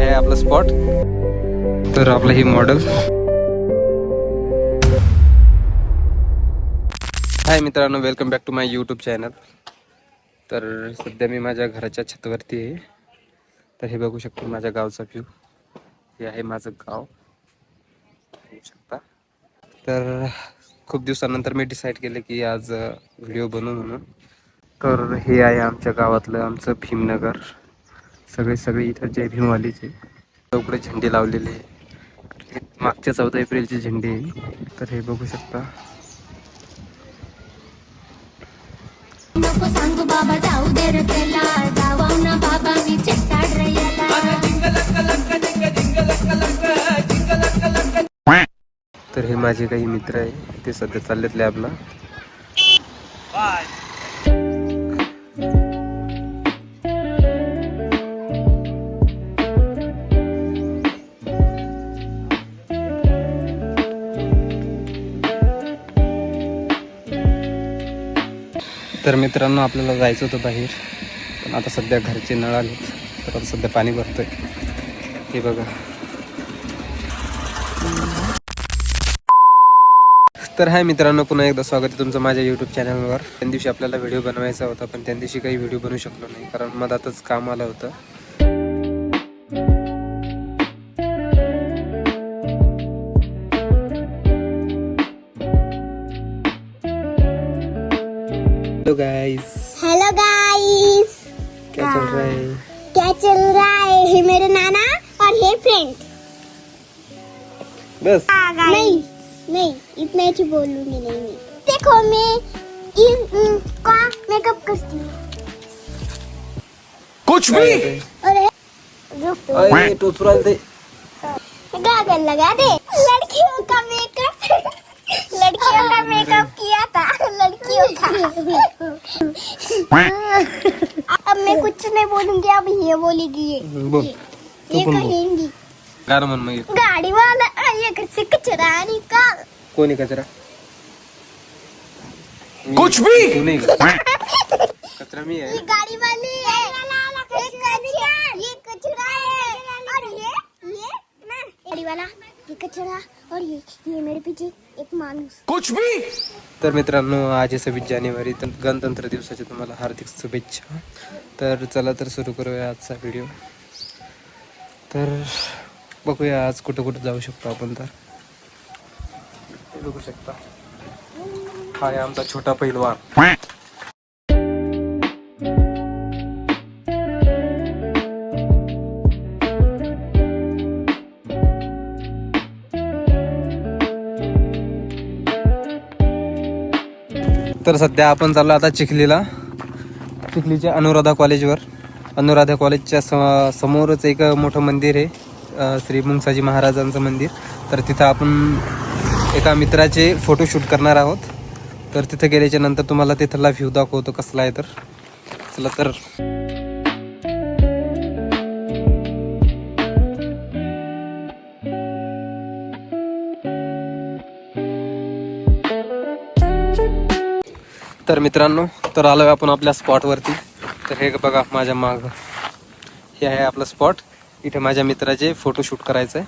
आहे आपलं स्पॉट. तर आपलं ही मॉडेल. हाय मित्रांनो, welcome back to my YouTube channel. तर सध्या मी माझ्या घराच्या छतावरती आहे. तर हे बघू शकतो माझ्या गावचा व्ह्यू. हे आहे माझं गाव, बघू शकता. तर खूप दिवसानंतर मी डिसाईड केलं की आज व्हिडिओ बनवू म्हणून. तर हे आहे आमच्या गावातलं आमचं भीमनगर. सगळे इथं जय भीमवालीचे चौकडे झेंडे लावलेले. मागच्या 14 एप्रिलचे झेंडे आहे. तर हे बघू शकता. नको सांगू बाबा, जाऊ दे रे त्याला, जावाव ना बाबा मी चिट्टाड रे याला. तर हे माझे काही मित्र आहे, ते सध्या चाललेत लॅबला. तर मित्रांनो, आपल्याला जायचं होतं बाहेर, पण आता सध्या घरचे नळ आले. तर आता सध्या पाणी भरतोय. हे बघा. तर हाय मित्रांनो, पुन्हा एकदा स्वागत आहे तुमचं माझ्या यूट्यूब चॅनलवर. त्या दिवशी आपल्याला व्हिडिओ बनवायचा होता, पण त्या दिवशी काही व्हिडिओ बनवू शकलो नाही, कारण मधातच काम आलं होतं. हेलो गाइस, क्या चल रहा है? क्या चल रहा है? हे मेरे नाना और हे फ्रेंड. बस नहीं इतना ही बोलूंगी नहीं मैं. देखो मैं का मेकअप करती हूँ. कुछ भी. अरे अरे टोचुराल दे. गागल लगा दे. लड़कियों का मेकअप किया था, लड़कियों का. अब मैं कुछ नहीं बोलूंगी, अब ये बोलेगी. बोल. ये कहेंगी गाणं म्हण मग. गाड़ी वाला ये कैसे कचरा निकाल. कोणी कचरा? कुछ भी. तू नाही का? कचरा मी ये आहे. गाड़ी वाले ये कचरा है और ये ना गाड़ी वाला ये कचरा और ये मेरे पीछे एक माणूस. कुछ भी. तर मित्रांनो, आज आहे 26 जानेवारी. तर गणतंत्र दिवसाच्या तुम्हाला हार्दिक शुभेच्छा. तर चला तर सुरू करूया आजचा व्हिडिओ. तर बघूया आज कुठं कुठं जाऊ शकतो आपण. तर बघू शकता, हा आहे आमचा छोटा पैलवान. तर सध्या आपण चाललो आता चिखलीच्या अनुराधा कॉलेजवर. अनुराधा कॉलेजच्या समोरच एक मोठं मंदिर आहे, श्री मुंगसाजी महाराजांचं मंदिर. तर तिथं आपण एका मित्राचे फोटोशूट करणार आहोत. तर तिथं गेल्याच्या नंतर तुम्हाला तिथला व्ह्यू दाखवतो कसला आहे. तर चला तर. तर मित्रांनो, तर आलोय आपण आपल्या स्पॉटवरती. तर हे बघा माझ्या माग, हे आहे आपलं स्पॉट. इथे माझ्या मित्राचे फोटोशूट करायचं आहे.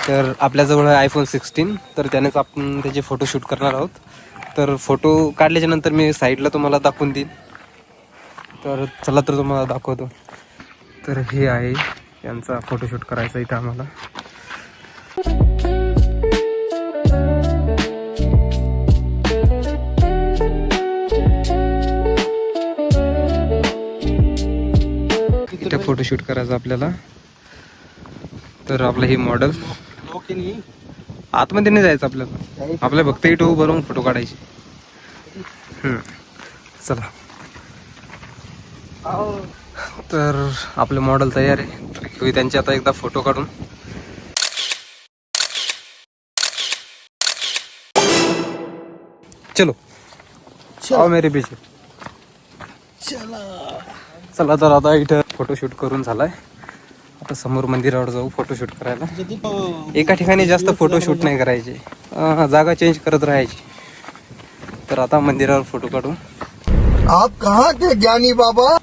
तर आपल्याजवळ आहे iPhone 16. तर त्यानेच आपण त्याचे फोटोशूट करणार आहोत. तर फोटो काढल्याच्या नंतर मी साईडला तुम्हाला दाखवून देईन. तर चला तर तुम्हाला दाखवतो. तर हे आहे यांचा फोटोशूट करायचा इथं आम्हाला. इथं फोटोशूट करायचं आपल्याला. तर आपलं हे मॉडेल. आतमध्ये नाही जायचं आपल्याला फक्त इथं उभं राहून फोटो काढायचे. चला. तर आपलं मॉडेल तयार आहे. तर घेऊ त्यांचे आता एकदा फोटो काढून. चलो आओ मेरे पीछे. चला तर आता इथं फोटोशूट करून झालाय. आता समोर मंदिरावर जाऊ फोटोशूट करायला. एका ठिकाणी जास्त फोटोशूट नाही करायचे, जागा चेंज करत राहायची. तर आता मंदिरावर फोटो काढू. आप कहाँ के ज्ञानी बाबा.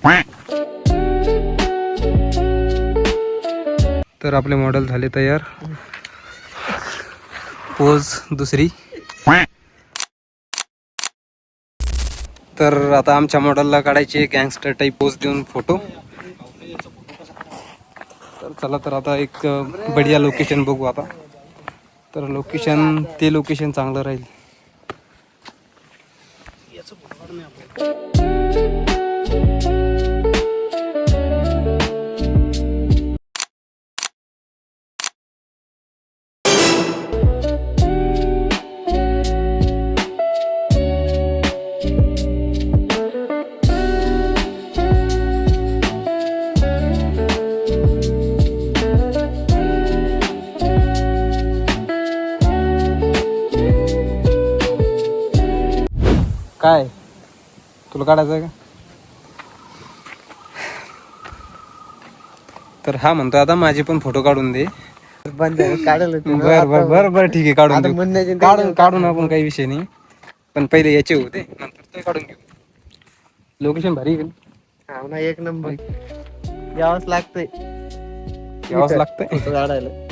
तर आपले मॉडेल झाले तयार. पोज दुसरी. तर आता आमच्या मॉडेलला काढायचे गँगस्टर टाईप पोज देऊन फोटो. तर चला तर आता एक बढिया लोकेशन बघू आता. तर ते लोकेशन चांगलं राहील. काय तुला काढायचं आहे का? तर हा म्हणतो आता माझे पण फोटो काढून दे. बर ठीक आहे, काढून आपण काही विषय नाही. पण पहिले याचे होते, नंतर ते काढून घेऊ. लोकेशन भारी आहे का? एक नंबर यावंच लागतंय यावंच लागतंय. फोटो काढायला.